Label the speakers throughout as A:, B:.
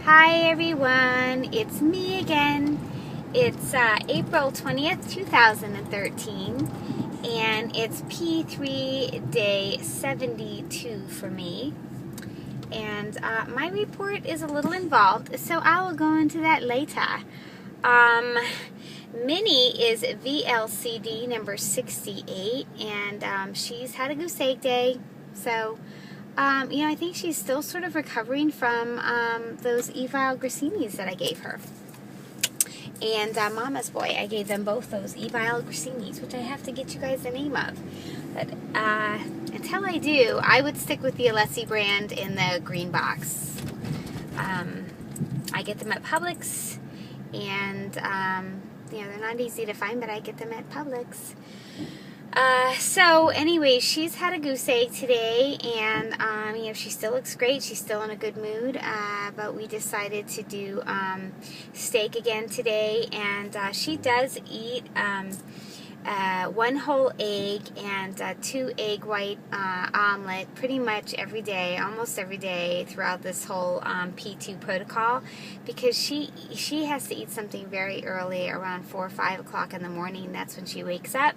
A: Hi everyone, it's me again. It's April 20th, 2013, and it's P3 day 72 for me. And my report is a little involved, so I will go into that later. Minnie is VLCD number 68, and she's had a goose egg day, so I think she's still sort of recovering from those evil grassinis that I gave her. And Mama's boy, I gave them both those evil grassinis, which I have to get you guys the name of. But until I do, I would stick with the Alessi brand in the green box. I get them at Publix, and they're not easy to find, but I get them at Publix. So anyway, she's had a goose egg today, and she still looks great. She's still in a good mood, but we decided to do steak again today, and she does eat one whole egg and 2 egg white omelet pretty much every day, almost every day throughout this whole P2 protocol, because she has to eat something very early, around 4 or 5 o'clock in the morning. That's when she wakes up.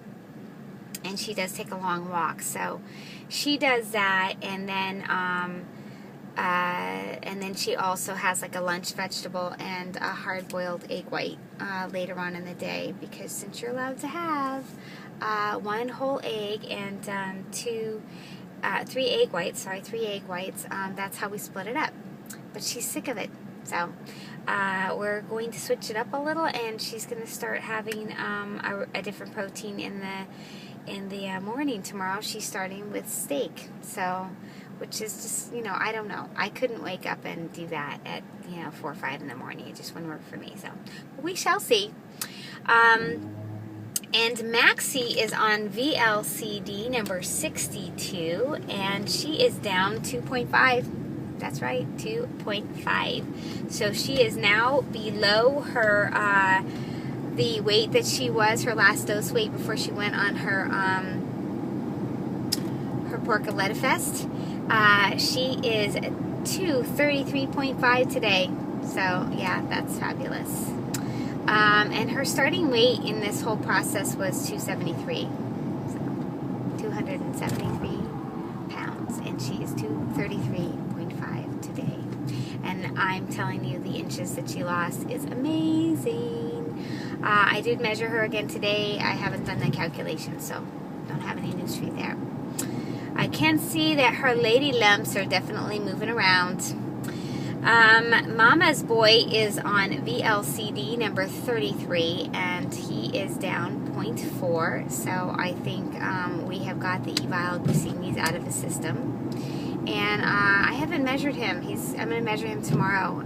A: And she does take a long walk, so she does that, and then she also has like a lunch vegetable and a hard-boiled egg white later on in the day, because since you're allowed to have 1 whole egg and 3 egg whites, that's how we split it up. But she's sick of it, so we're going to switch it up a little, and she's going to start having a different protein in the morning tomorrow. She's starting with steak, so, which is just, I don't know. I couldn't wake up and do that at, 4 or 5 in the morning. It just wouldn't work for me, so we shall see. And Maxi is on VLCD number 62, and she is down 2.5. That's right, 2.5. So she is now below her the weight that she was, her last dose weight before she went on her Porcoletta Fest. She is 233.5 today. So yeah, that's fabulous. And her starting weight in this whole process was 273. So 273 pounds, and she is 233.5 today. And I'm telling you, the inches that she lost is amazing. I did measure her again today. I haven't done the calculation, so don't have any news for you there. I can see that her lady lumps are definitely moving around. Mama's boy is on VLCD number 33, and he is down 0.4. So I think we have got the evil grassinis out of his system. And I haven't measured him. I'm going to measure him tomorrow.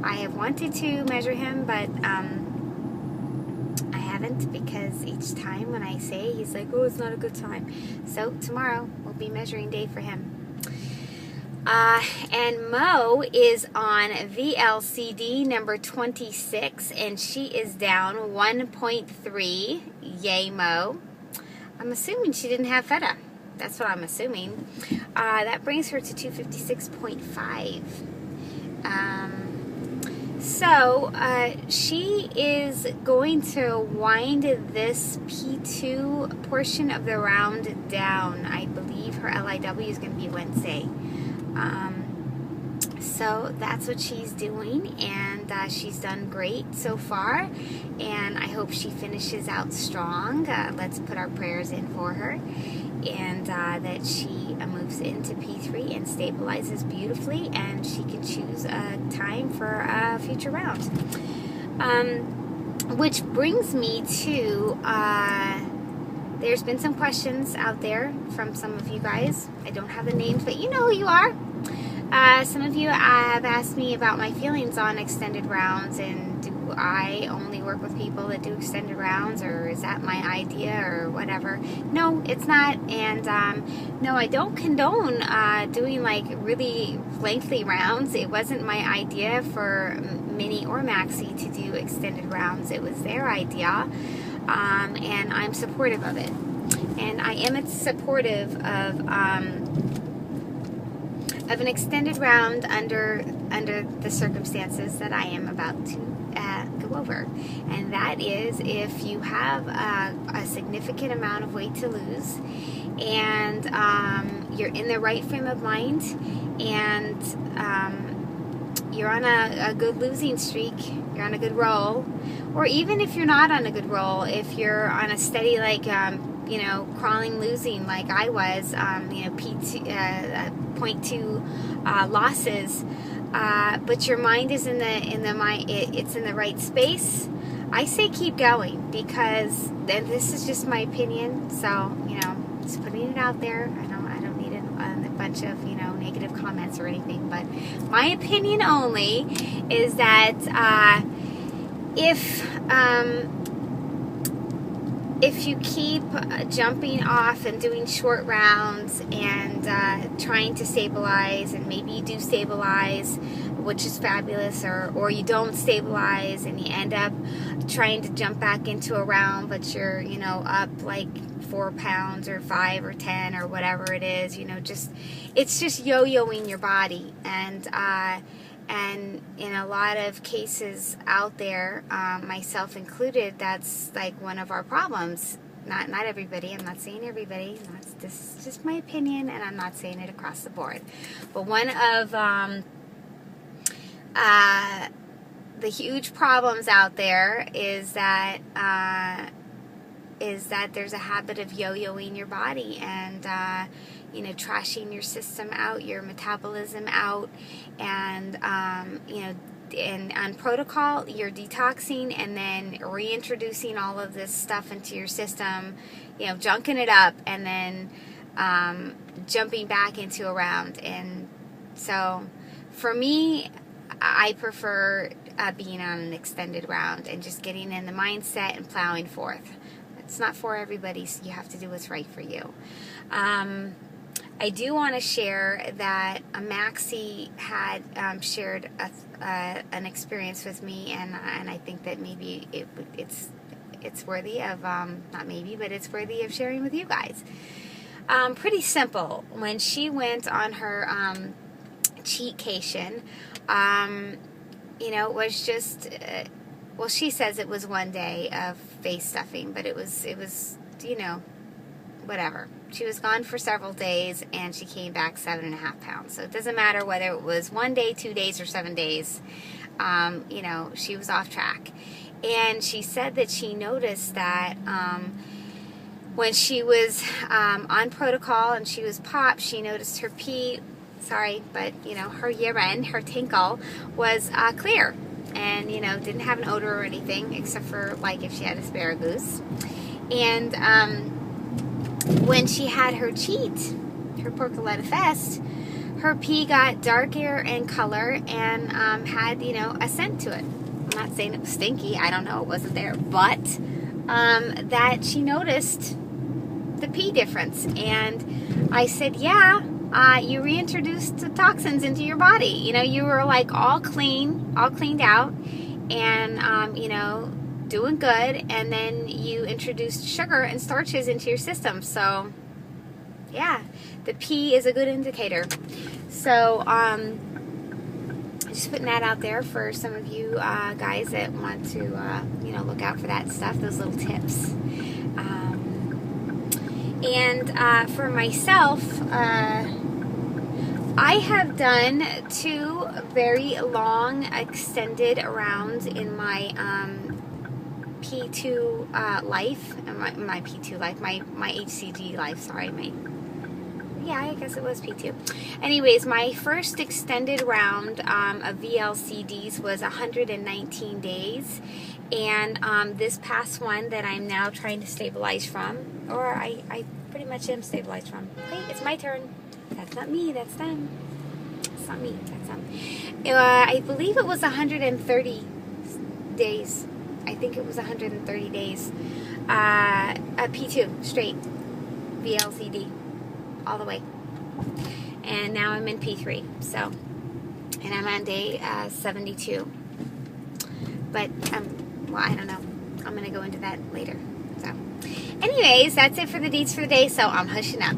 A: I have wanted to measure him, but I haven't, because each time when I say, he's like, oh, it's not a good time. So tomorrow will be measuring day for him. And Mo is on VLCD number 26, and she is down 1.3. Yay, Mo. I'm assuming she didn't have feta. That's what I'm assuming. That brings her to 256.5. So she is going to wind this P2 portion of the round down. I believe her LIW is going to be Wednesday. So that's what she's doing, and she's done great so far, and I hope she finishes out strong. Let's put our prayers in for her, and that she moves into P3 and stabilizes beautifully, and she can choose a time for a future round. Which brings me to, there's been some questions out there from some of you guys. I don't have the names, but you know who you are. Some of you have asked me about my feelings on extended rounds, and do I only work with people that do extended rounds, or is that my idea, or whatever. No, it's not, and no, I don't condone doing like really lengthy rounds. It wasn't my idea for Minnie or Maxi to do extended rounds. It was their idea, and I'm supportive of it. And I am supportive of an extended round under under the circumstances that I am about to go over. And that is if you have a significant amount of weight to lose, and you're in the right frame of mind, and you're on a good losing streak, you're on a good roll, or even if you're not on a good roll, if you're on a steady, like, crawling losing like I was, P2, 0.2 losses, but your mind is it's in the right space, I say keep going, because, and this is just my opinion, so, just putting it out there. I don't need a bunch of, negative comments or anything, but my opinion only is that if you keep jumping off and doing short rounds and trying to stabilize, and maybe you do stabilize, which is fabulous, or you don't stabilize and you end up trying to jump back into a round, but you're, up like 4 pounds or 5 or 10 or whatever it is, it's just yo-yoing your body. And in a lot of cases out there, myself included, that's like one of our problems. Not everybody, I'm not saying everybody, this is just my opinion, and I'm not saying it across the board. But one of the huge problems out there is that there's a habit of yo-yoing your body, and trashing your system out, your metabolism out, and and on protocol, you're detoxing and then reintroducing all of this stuff into your system, junking it up, and then jumping back into a round. And so for me, I prefer being on an extended round and just getting in the mindset and plowing forth. It's not for everybody, so you have to do what's right for you. I do want to share that Maxi had shared an experience with me, and I think that maybe it's worthy of, not maybe, but it's worthy of sharing with you guys. Pretty simple. When she went on her cheatcation, it was just, well, she says it was one day of face stuffing, but it was whatever. She was gone for several days, and she came back 7.5 pounds. So it doesn't matter whether it was 1 day, 2 days, or 7 days. She was off track. And she said that she noticed that when she was on protocol and she was popped, she noticed her pee, her urine, her tinkle was clear. And, didn't have an odor or anything, except for, like, if she had asparagus. And when she had her cheat, her porcoletta fest, her pee got darker in color and had, a scent to it. I'm not saying it was stinky. I don't know. It wasn't there. But that she noticed the pee difference. And I said, yeah, you reintroduced the toxins into your body. You were like all cleaned out, and, doing good, and then you introduced sugar and starches into your system. So yeah, the pee is a good indicator. So just putting that out there for some of you guys that want to look out for that stuff, those little tips. And for myself, I have done 2 very long extended rounds in my P2 life, my P2 life, my HCG life, sorry, I guess it was P2. Anyways, my first extended round of VLCDs was 119 days, and this past one that I'm now trying to stabilize from, or I pretty much am stabilized from. Okay, it's my turn. That's not me, that's them. It's not me, that's them. I believe it was 130 days. I think it was 130 days. A P2, straight. VLCD. All the way. And now I'm in P3. So, and I'm on day 72. But, I don't know. I'm going to go into that later. So, anyways, that's it for the deets for the day. So, I'm hushing up.